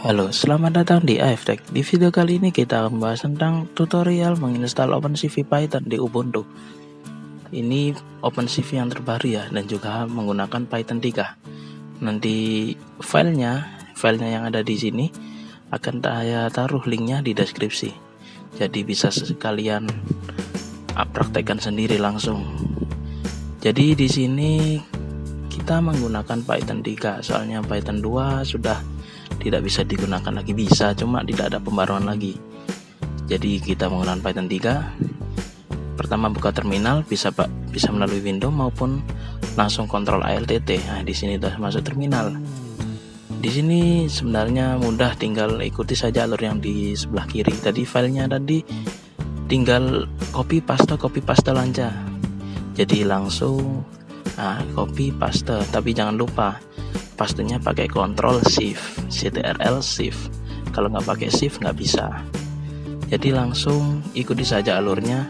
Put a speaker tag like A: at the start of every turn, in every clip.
A: Halo, selamat datang di AFTech. Di video kali ini kita akan membahas tentang tutorial menginstal OpenCV Python di Ubuntu. Ini OpenCV yang terbaru ya, dan juga menggunakan Python 3. Nanti filenya yang ada di sini akan saya taruh linknya di deskripsi. Jadi bisa sekalian praktekkan sendiri langsung. Jadi di sini kita menggunakan Python 3, soalnya Python 2 sudah tidak bisa digunakan lagi, bisa cuma tidak ada pembaruan lagi. Jadi kita menggunakan Python 3. Pertama buka terminal, bisa melalui window maupun langsung Ctrl ALTT. Nah, di sini sudah masuk terminal. Di sini sebenarnya mudah, tinggal ikuti saja alur yang di sebelah kiri. Tadi filenya tadi tinggal copy paste lancar. Jadi langsung copy paste, tapi jangan lupa pastenya pakai Ctrl Shift, Ctrl Shift. Kalau nggak pakai Shift nggak bisa. Jadi langsung ikuti saja alurnya.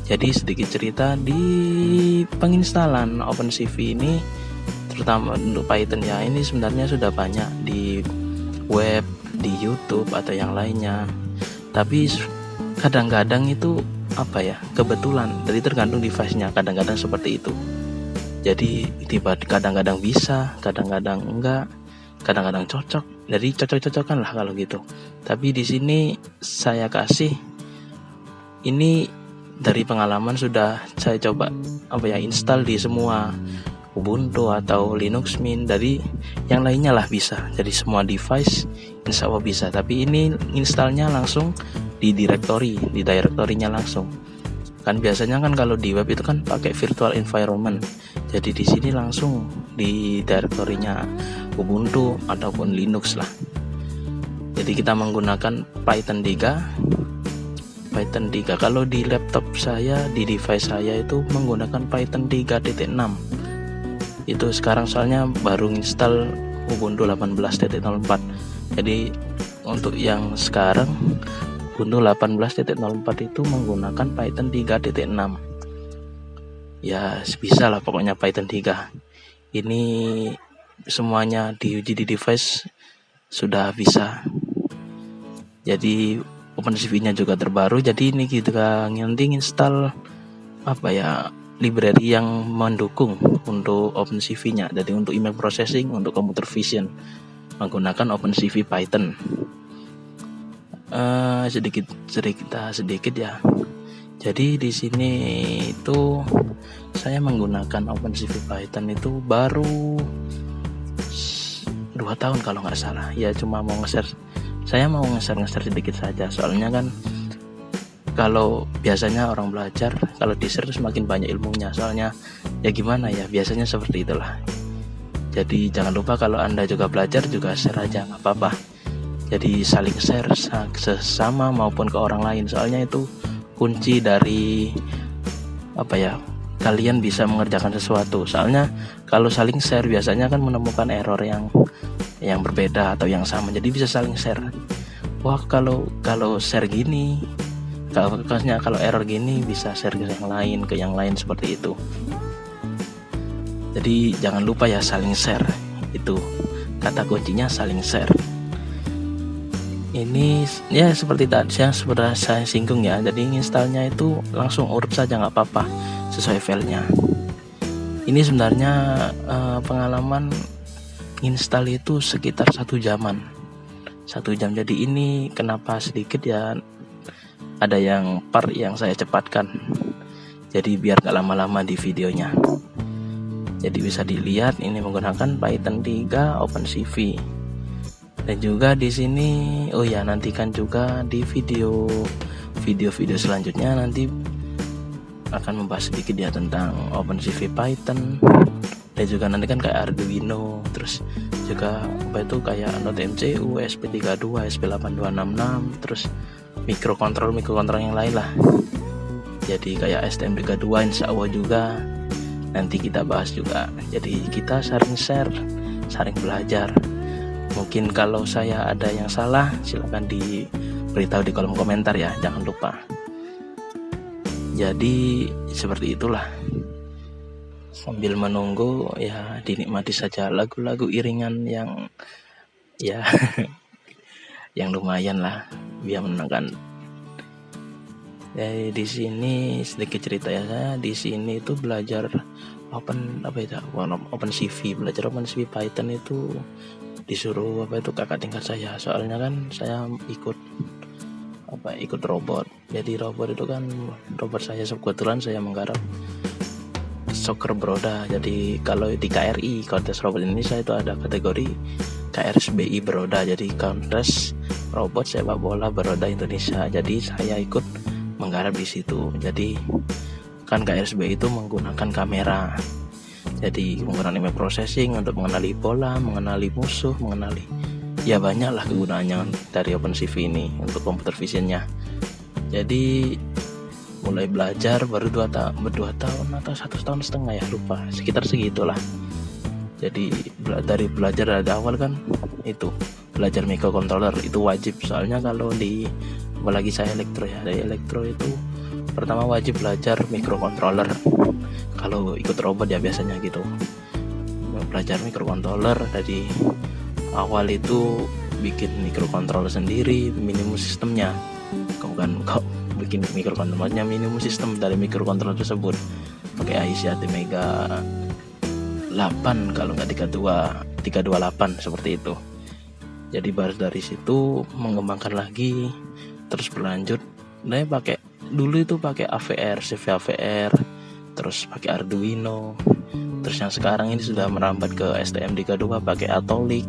A: Jadi sedikit cerita di penginstalan OpenCV ini, terutama untuk Python ya, ini sebenarnya sudah banyak di web, di YouTube atau yang lainnya. Tapi kadang-kadang itu kebetulan. Jadi tergantung device-nya. Kadang-kadang seperti itu. Jadi kadang-kadang bisa, kadang-kadang enggak, kadang-kadang cocok. Jadi cocok-cocokan lah kalau gitu. Tapi di sini saya kasih ini dari pengalaman, sudah saya coba install di semua Ubuntu atau Linux Mint, dari yang lainnya lah bisa. Jadi semua device insya Allah bisa. Tapi ini installnya langsung di direktorinya langsung. Kan biasanya kan kalau di web itu kan pakai virtual environment. Jadi di sini langsung di direktorinya Ubuntu ataupun Linux lah. Jadi kita menggunakan Python 3. Kalau di laptop saya, di device saya itu menggunakan Python 3.6. Itu sekarang soalnya baru install Ubuntu 18.04. Jadi untuk yang sekarang Ubuntu 18.04 itu menggunakan Python 3.6. Ya bisa lah pokoknya Python 3. Ini semuanya diuji di device sudah bisa. Jadi OpenCV-nya juga terbaru. Jadi ini kita nanti install library yang mendukung untuk OpenCV-nya. Jadi untuk image processing, untuk computer vision menggunakan OpenCV Python. Sedikit ya. Jadi di sini itu saya menggunakan OpenCV Python itu baru 2 tahun kalau nggak salah. Ya cuma mau nge-share. Saya mau nge-share sedikit saja. Soalnya kan kalau biasanya orang belajar, kalau di-share semakin banyak ilmunya. Soalnya ya gimana ya, biasanya seperti itulah. Jadi jangan lupa kalau Anda juga belajar, juga share aja, nggak apa-apa. Jadi saling share sesama maupun ke orang lain. Soalnya itu kunci dari kalian bisa mengerjakan sesuatu. Soalnya kalau saling share biasanya kan menemukan error yang berbeda atau yang sama. Jadi bisa saling share. Wah, kalau share gini, kalau error gini bisa share ke yang lain seperti itu. Jadi jangan lupa ya, saling share. Itu kata kuncinya, saling share. Ini ya seperti tadi yang sudah saya singgung ya. Jadi installnya itu langsung urut saja, nggak apa-apa, sesuai filenya. Ini sebenarnya pengalaman install itu sekitar 1 jam. Jadi ini kenapa sedikit ya, ada yang part yang saya cepatkan. Jadi biar nggak lama-lama di videonya. Jadi bisa dilihat ini menggunakan Python 3 OpenCV. Dan juga di sini nantikan juga di video selanjutnya, nanti akan membahas sedikit ya tentang OpenCV Python. Dan juga nanti kan kayak Arduino, terus juga kayak Node MCU, SP32, SP8266, terus mikrokontrol yang lain lah. Jadi kayak STM32 insya Allah juga nanti kita bahas juga. Jadi kita saling share, saling belajar. Mungkin kalau saya ada yang salah, silakan diberitahu di kolom komentar ya, jangan lupa. Jadi seperti itulah. Sambil menunggu ya dinikmati saja lagu-lagu iringan yang ya yang lumayan lah biar menenangkan. Jadi di sini sedikit cerita ya, saya di sini itu belajar OpenCV, belajar OpenCV Python itu disuruh kakak tingkat saya. Soalnya kan saya ikut robot. Jadi robot itu kan saya kebetulan saya menggarap soccer Broda. Jadi kalau di KRI, kontes robot Indonesia, itu ada kategori KRSBI Broda. Jadi kontes robot sepak bola Broda Indonesia. Jadi saya ikut menggarap di situ. Jadi kan KRSBI itu menggunakan kamera. Jadi menggunakan image processing untuk mengenali bola, mengenali musuh, ya banyak lah kegunaannya dari OpenCV ini untuk computer visionnya. Jadi mulai belajar baru 2 tahun atau 1,5 tahun ya, lupa, sekitar segitulah. Jadi dari belajar dari awal kan itu belajar microcontroller itu wajib, soalnya kalau apalagi saya elektro ya, dari elektro itu pertama wajib belajar microcontroller. Kalau ikut robot ya biasanya gitu, belajar microcontroller dari awal itu, bikin microcontroller sendiri, minimum sistemnya. Kok bikin microcontrollernya minimum sistem dari microcontroller tersebut pakai IC ATmega 8 kalau nggak 328 seperti itu. Jadi baru dari situ mengembangkan lagi, terus berlanjut. Nah, dulu itu pakai AVR, CV AVR, terus pakai Arduino. Terus yang sekarang ini sudah merambat ke STM32, pakai Atolik,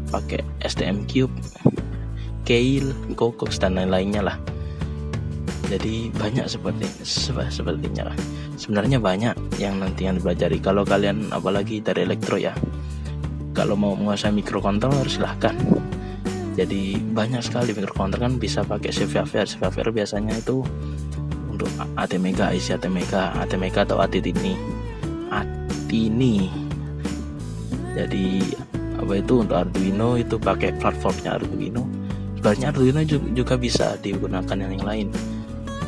A: pakai STM Cube, Keil, Cocox dan lain-lainnya lah. Jadi banyak sepertinya lah. Sebenarnya banyak yang nanti yang dipelajari. Kalau kalian apalagi dari elektro ya, kalau mau menguasai microcontroller silahkan. Jadi banyak sekali microcontroller kan bisa pakai CVR. CVR biasanya itu untuk ATmega, IC ATmega atau ATini. Jadi untuk Arduino itu pakai platformnya Arduino. Sebenarnya Arduino juga bisa digunakan yang lain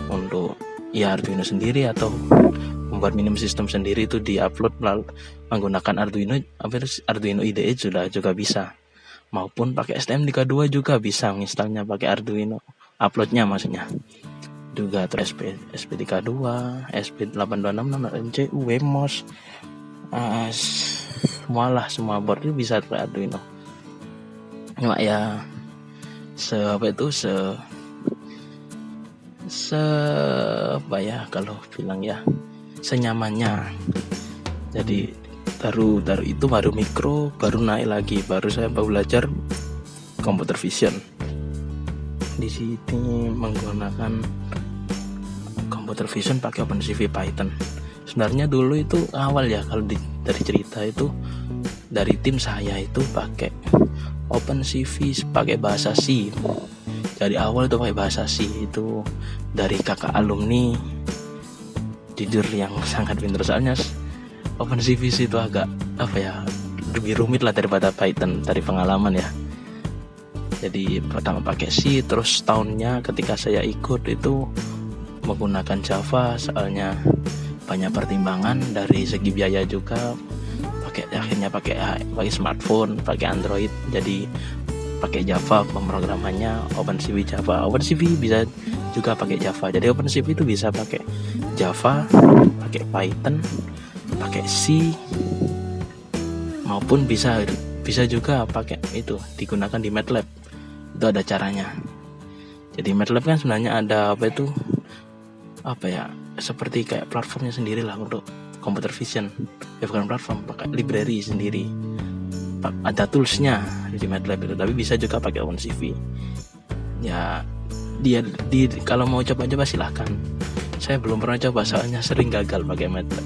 A: untuk ya Arduino sendiri, atau membuat minimum sistem sendiri itu diupload menggunakan Arduino IDE juga bisa, maupun pakai STM32 juga bisa menginstalnya pakai Arduino, uploadnya maksudnya juga. Terus SP32, SP8266, MCU, Wemos, semua board itu bisa pakai Arduino. Cuma ya kalau bilang ya senyamannya. Jadi baru mikro, baru naik lagi, baru saya belajar computer vision. Di sini menggunakan computer vision pakai OpenCV Python. Sebenarnya dulu itu awal ya, kalau dari cerita itu dari tim saya itu pakai OpenCV pakai bahasa C. Dari awal itu pakai bahasa C, itu dari kakak alumni, jujur yang sangat pintar. Soalnya OpenCV itu agak lebih rumit lah daripada Python dari pengalaman ya. Jadi pertama pakai C, terus tahunnya ketika saya ikut itu menggunakan Java, soalnya banyak pertimbangan dari segi biaya juga. Akhirnya pakai smartphone, pakai Android, jadi pakai Java pemrogramannya, OpenCV Java. OpenCV bisa juga pakai Java. Jadi OpenCV itu bisa pakai Java, pakai Python, pakai C, maupun bisa juga pakai itu digunakan di MATLAB. Itu ada caranya. Jadi MATLAB kan sebenarnya ada seperti kayak platformnya sendiri lah untuk computer vision. Ya bukan platform, pakai library sendiri. Ada toolsnya di MATLAB itu, tapi bisa juga pakai OpenCV. Ya kalau mau coba-coba silahkan. Saya belum pernah coba, soalnya sering gagal pakai MATLAB.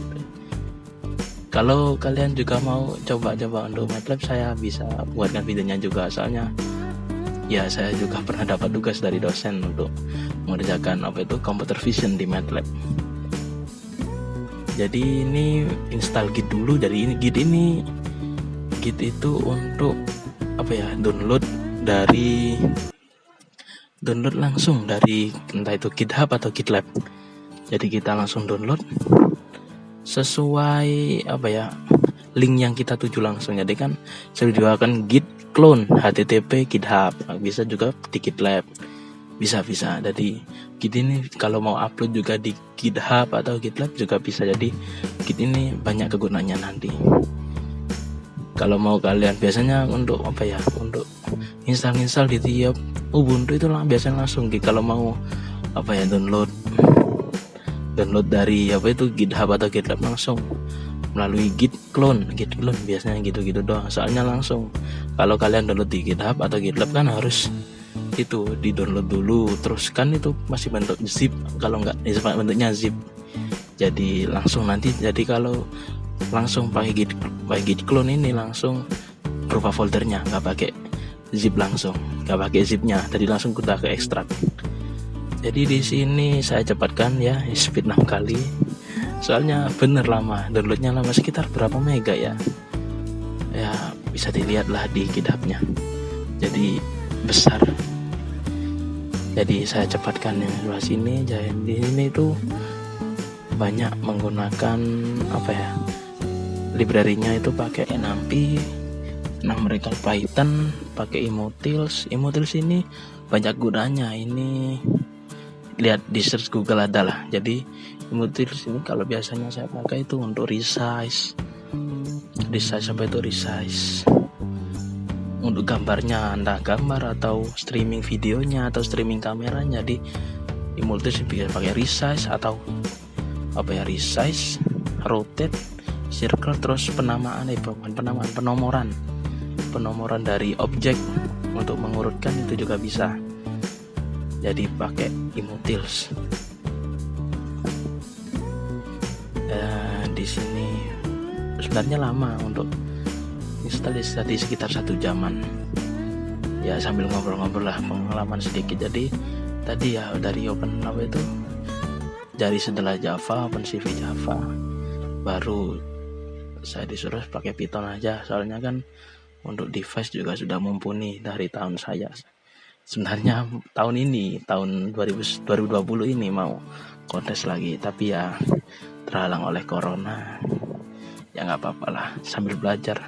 A: Kalau kalian juga mau coba-coba untuk MATLAB, saya bisa buatkan videonya juga. Soalnya ya saya juga pernah dapat tugas dari dosen untuk mengerjakan computer vision di MATLAB. Jadi ini install Git dulu. Jadi Git itu untuk download langsung dari entah itu GitHub atau GitLab. Jadi kita langsung download sesuai link yang kita tuju langsung. Jadi kan saya disediakan Git clone http GitHub, bisa juga di GitLab, bisa. Jadi Git ini kalau mau upload juga di GitHub atau GitLab juga bisa. Jadi Git ini banyak kegunaannya nanti. Kalau mau kalian biasanya untuk untuk install di tiap Ubuntu itu biasanya langsung Git. Kalau mau download dari GitHub atau GitLab langsung melalui Git clone biasanya gitu doang. Soalnya langsung kalau kalian download di GitHub atau GitLab kan harus itu di download dulu, terus kan itu masih bentuk zip, kalau enggak bentuknya zip. Jadi langsung nanti, jadi kalau langsung pakai Git clone ini langsung berupa foldernya, nggak pakai zip langsung, nggak pakai zipnya, jadi langsung kita ke ekstrak. Jadi di sini saya cepatkan ya, speed 6 kali. Soalnya bener lama, downloadnya lama, sekitar berapa mega ya? Ya bisa dilihat lah di GitHub-nya. Jadi besar. Jadi saya cepatkan yang sebelah sini. Jadi di sini itu banyak menggunakan library-nya itu pakai NumPy, Numerical Python, pakai Emutils. Emutils ini banyak gunanya. Ini lihat di search Google ada lah. Jadi Emutils ini kalau biasanya saya pakai itu untuk resize untuk gambarnya, entah gambar atau streaming videonya atau streaming kameranya. Di Emutils bisa pakai resize atau resize, rotate, circle, terus penomoran dari objek untuk mengurutkan itu juga bisa. Jadi pakai Emutils. Di sini sebenarnya lama untuk install, tadi sekitar 1 jaman. Ya sambil ngobrol-ngobrol lah, pengalaman sedikit. Jadi tadi ya dari dari setelah Java, OpenCV Java, baru saya disuruh pakai Python aja. Soalnya kan untuk device juga sudah mumpuni dari tahun saya. Sebenarnya tahun 2020 ini mau kontes lagi, tapi ya terhalang oleh corona. Ya nggak apa-apa lah, sambil belajar.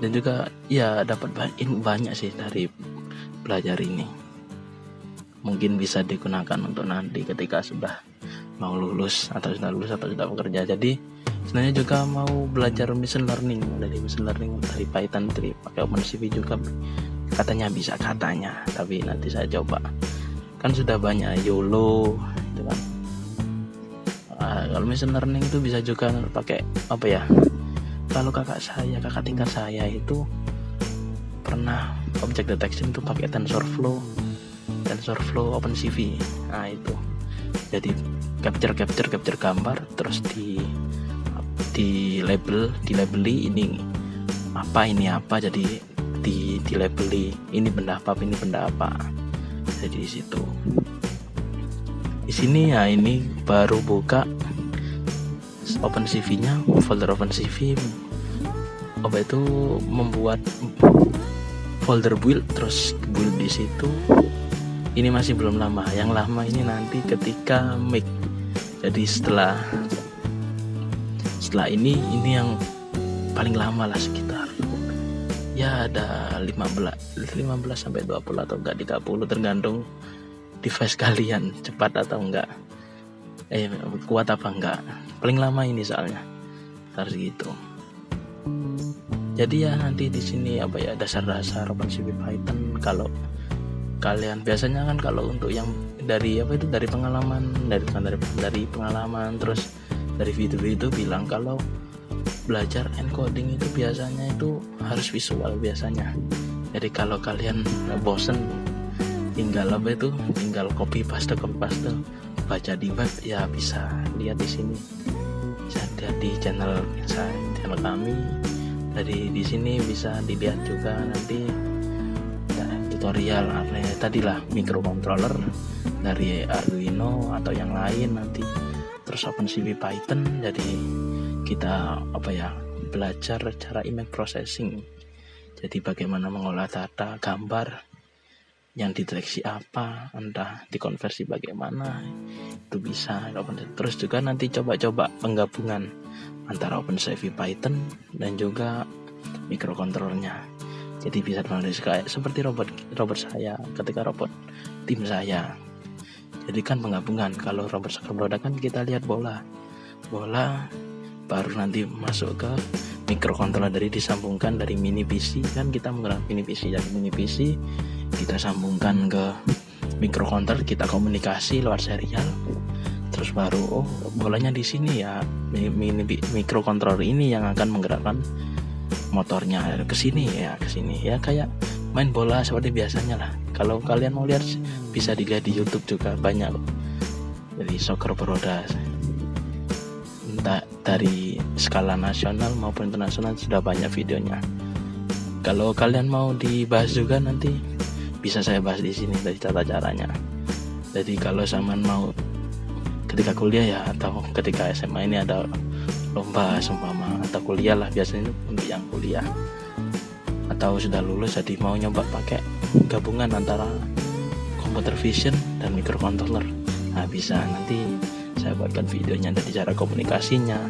A: Dan juga ya dapat banyak sih dari belajar ini. Mungkin bisa digunakan untuk nanti ketika sudah mau lulus atau sudah bekerja. Jadi sebenarnya juga mau belajar machine learning dari Python 3 pakai OpenCV juga katanya bisa, tapi nanti saya coba. Kan sudah banyak YOLO itu kan. Kalau machine learning itu bisa juga pakai kalau kakak tingkat saya itu pernah object detection itu pakai TensorFlow OpenCV. Nah itu jadi capture gambar, terus di labeli ini apa, jadi di labeli ini benda apa. Jadi di situ. Di sini ya, ini baru buka OpenCV-nya, folder OpenCV. Itu membuat folder build, terus build di situ. Ini masih belum lama. Yang lama ini nanti ketika make. Jadi setelah ini yang paling lama lah, sekitar ya ada 15 sampai 20 atau enggak 30, tergantung device kalian cepat atau enggak, kuat apa enggak. Paling lama ini soalnya harus gitu. Jadi ya nanti di sini dasar-dasar OpenCV Python. Kalau kalian biasanya kan kalau untuk yang dari pengalaman, dari pengalaman, terus dari video itu bilang kalau belajar encoding itu biasanya itu harus visual biasanya. Jadi kalau kalian bosen tinggal copy paste baca di web, ya bisa lihat di sini, bisa lihat di channel kami. Dari di sini bisa dilihat juga nanti tutorial tadilah microcontroller dari Arduino atau yang lain nanti, terus OpenCV Python. Jadi kita belajar cara image processing. Jadi bagaimana mengolah data gambar yang dideteksi entah dikonversi bagaimana, itu bisa. Terus juga nanti coba-coba penggabungan antara OpenCV Python dan juga microcontrollernya. Jadi bisa download kayak seperti robot saya ketika robot tim saya. Jadi kan penggabungan. Kalau robot soccer bola kan kita lihat bola baru nanti masuk ke microcontroller, dari disambungkan dari mini PC, kan kita menggunakan mini PC, dari mini PC kita sambungkan ke microcontroller, kita komunikasi lewat serial, terus baru bolanya di sini ya, microcontroller ini yang akan menggerakkan motornya ke sini ya kayak main bola seperti biasanya lah. Kalau kalian mau lihat bisa dilihat di YouTube juga banyak loh, dari soccer beroda dari skala nasional maupun internasional sudah banyak videonya. Kalau kalian mau dibahas juga nanti bisa saya bahas di sini dari tata caranya. Jadi kalau zaman mau ketika kuliah ya, atau ketika SMA ini ada lomba seumpama, atau kuliah lah, biasanya itu untuk yang kuliah atau sudah lulus jadi mau nyoba pakai gabungan antara computer vision dan microcontroller. Nah bisa nanti saya buatkan videonya dari cara komunikasinya,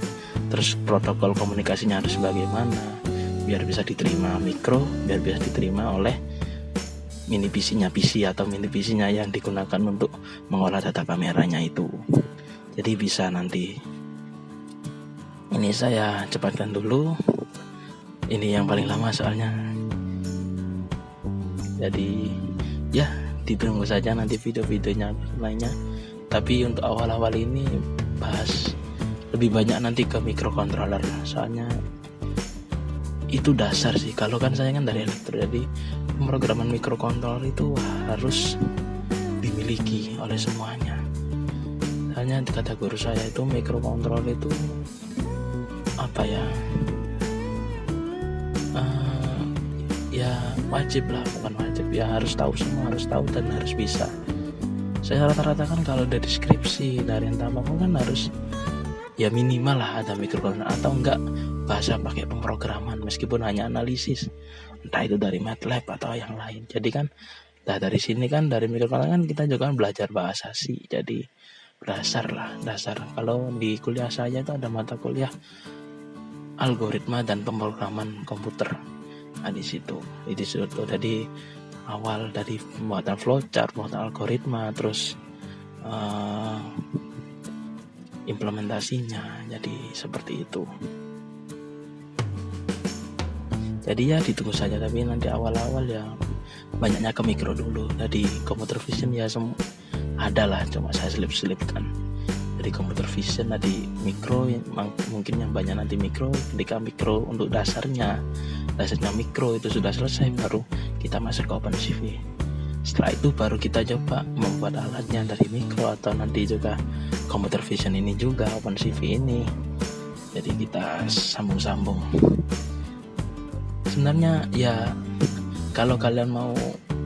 A: terus protokol komunikasinya harus bagaimana biar bisa diterima biar bisa diterima oleh mini PC-nya atau mini PC-nya yang digunakan untuk mengolah data kameranya itu. Jadi bisa nanti. Ini saya cepatkan dulu. Ini yang paling lama soalnya. Jadi ya ditunggu saja nanti video-videonya lainnya. Tapi untuk awal-awal ini bahas lebih banyak nanti ke microcontroller, soalnya itu dasar sih. Kalau kan saya kan dari elektro, jadi pemrograman microcontroller itu harus dimiliki oleh semuanya. Soalnya kata guru saya itu microcontroller itu apa ya, ya wajib lah, bukan wajib ya, harus tahu, semua harus tahu dan harus bisa. Saya rata-rata kan kalau dari deskripsi dari entah apapun kan harus ya minimal lah ada microcontroller, atau enggak bahasa pakai pemrograman meskipun hanya analisis, entah itu dari MATLAB atau yang lain. Jadi kan dari sini kan dari microcontroller kan kita juga kan belajar bahasa C, jadi dasar. Kalau di kuliah saya itu ada mata kuliah algoritma dan pemrograman komputer. Nah di situ jadi awal dari pembuatan flowchart, pembuatan algoritma, terus implementasinya, jadi seperti itu. Jadi ya ditunggu saja, tapi nanti awal-awal ya banyaknya ke mikro dulu. Jadi computer vision ya ada lah, cuma saya selip-selipkan. Jadi computer vision tadi mikro, mungkin yang banyak nanti mikro. Ketika mikro untuk dasarnya mikro itu sudah selesai, baru kita masuk ke OpenCV. Setelah itu baru kita coba membuat alatnya dari mikro, atau nanti juga computer vision ini juga OpenCV ini. Jadi kita sambung-sambung. Sebenarnya ya kalau kalian mau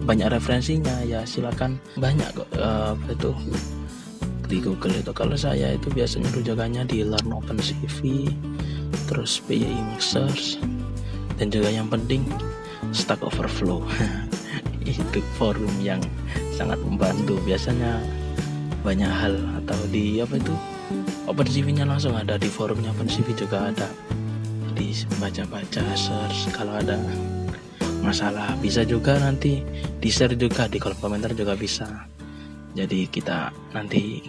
A: banyak referensinya ya silakan, banyak kok itu di Google itu. Kalau saya itu biasanya rujukannya di Learn OpenCV, terus PI Mixers, dan juga yang penting Stack Overflow. Itu forum yang sangat membantu. Biasanya banyak hal, atau di OpenCV-nya langsung ada di forumnya OpenCV juga ada. Jadi baca-baca, search, kalau ada masalah bisa juga nanti di share juga di kolom komentar juga bisa. Jadi nanti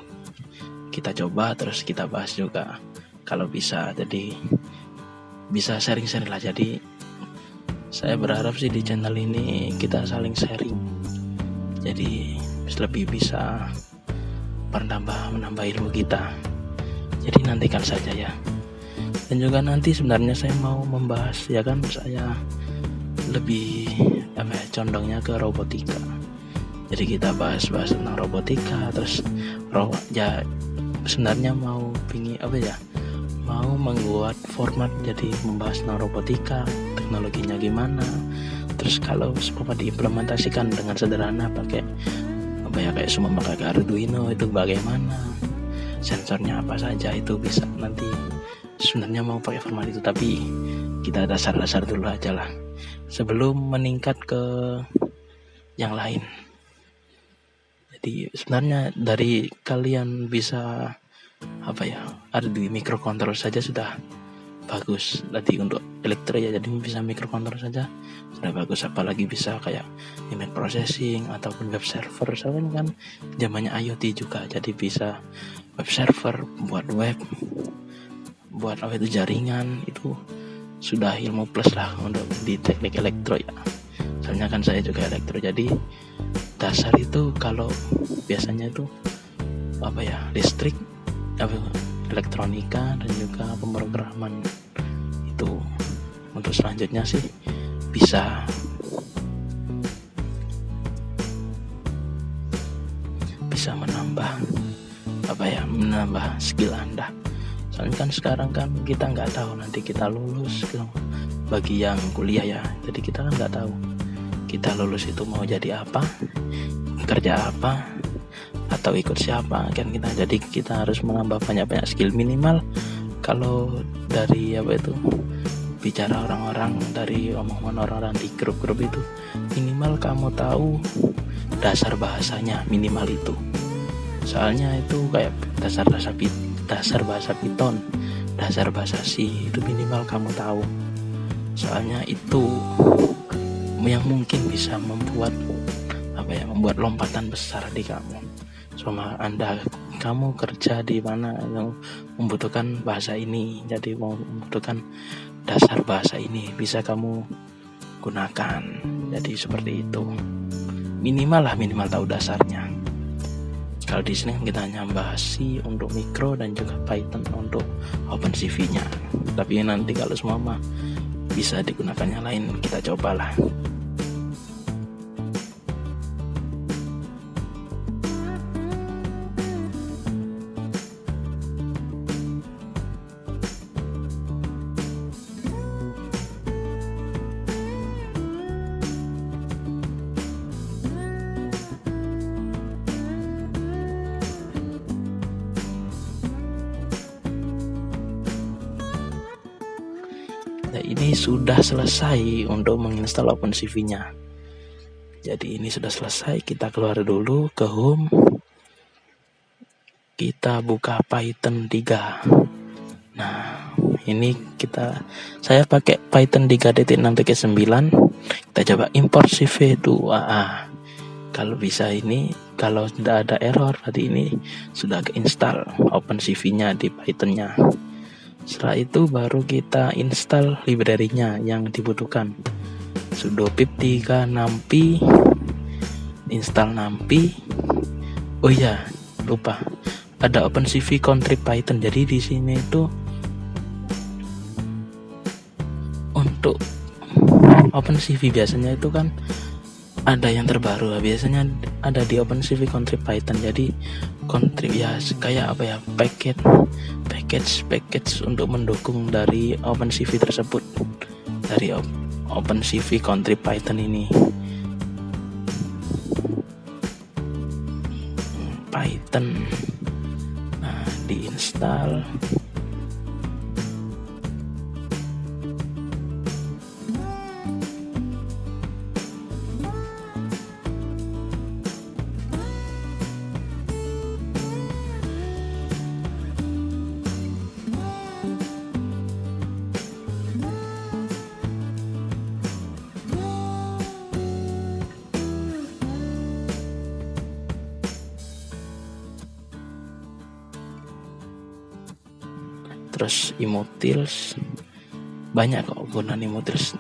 A: kita coba, terus kita bahas juga kalau bisa. Jadi bisa sharing-sharing lah. Jadi saya berharap sih di channel ini kita saling sharing, jadi lebih bisa menambah ilmu kita. Jadi nantikan saja ya. Dan juga nanti sebenarnya saya mau membahas, ya kan, saya lebih condongnya ke robotika. Jadi kita bahas tentang robotika, terus ya sebenarnya mau mau membuat format jadi membahas tentang robotika, teknologinya gimana, terus kalau semua diimplementasikan dengan sederhana pakai kayak semua pakai Arduino itu bagaimana, sensornya apa saja, itu bisa nanti. Sebenarnya mau pakai format itu, tapi kita dasar-dasar dulu aja lah sebelum meningkat ke yang lain. Jadi sebenarnya dari kalian bisa ada di microcontroller saja sudah bagus. Tadi untuk elektro ya, jadi bisa microcontroller saja sudah bagus, apalagi bisa kayak image processing ataupun web server. Soalnya kan zamannya IoT juga, jadi bisa web server, buat web, buat apa itu jaringan, itu sudah ilmu plus lah untuk di teknik elektro ya. Soalnya kan saya juga elektro, jadi dasar itu kalau biasanya itu apa ya, listrik, elektronika dan juga pemrograman itu. Untuk selanjutnya sih bisa menambah menambah skill Anda. Soalnya kan sekarang kan kita nggak tahu nanti kita lulus bagi yang kuliah ya, jadi kita kan nggak tahu kita lulus itu mau jadi apa, kerja apa, atau ikut siapa kan kita. Jadi kita harus menambah banyak-banyak skill. Minimal kalau dari bicara orang-orang, dari omongan orang-orang di grup-grup itu, minimal kamu tahu dasar bahasanya, minimal itu. Soalnya itu kayak dasar bahasa Python, dasar bahasa C, itu minimal kamu tahu. Soalnya itu yang mungkin bisa membuat lompatan besar di kamu. Sama kamu kerja di mana yang membutuhkan bahasa ini, jadi membutuhkan dasar bahasa ini bisa kamu gunakan. Jadi seperti itu, minimal tahu dasarnya. Kalau di sini kita hanya bahas C untuk mikro dan juga Python untuk OpenCV-nya. Tapi nanti kalau semua bisa digunakan yang lain, kita cobalah. Nah, ini sudah selesai untuk menginstal OpenCV-nya. Jadi ini sudah selesai, kita keluar dulu ke home. Kita buka Python 3. Nah, ini saya pakai Python 3.6.9. Kita coba import CV to AA. Kalau bisa ini, kalau tidak ada error, berarti ini sudah keinstall OpenCV-nya di Python-nya. Setelah itu baru kita install library-nya yang dibutuhkan. Sudo pip 3 numpy, install numpy. Oh iya, lupa. Ada OpenCV contrib Python. Jadi di sini itu untuk OpenCV biasanya itu kan ada yang terbaru, biasanya ada di OpenCV contrib Python. Jadi contrib ya kayak package untuk mendukung dari OpenCV tersebut, dari OpenCV contrib Python ini. Python, nah diinstal. Terus Imutils, banyak kok gunaan Imutils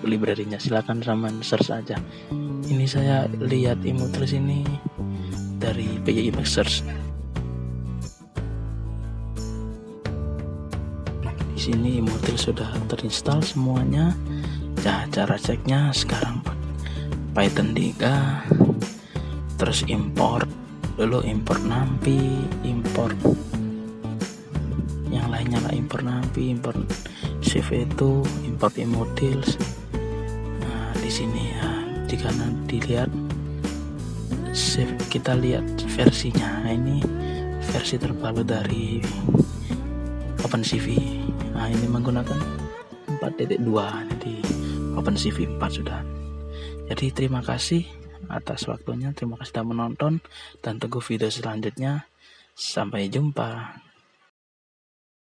A: library-nya, silakan sama search aja. Ini saya lihat Imutils ini dari PY Image Search. Di sini Imutils sudah terinstall semuanya. Nah, cara ceknya sekarang Python 3, terus import numpy, import yang lainnya lah, import numpy, import CV2, import Imutils. Nah, di sini ya, jika nanti dilihat kita lihat versinya. Nah, ini versi terbaru dari OpenCV. Nah, ini menggunakan 4.2, jadi OpenCV 4 sudah. Jadi terima kasih atas waktunya, terima kasih sudah menonton, dan tunggu video selanjutnya. Sampai jumpa.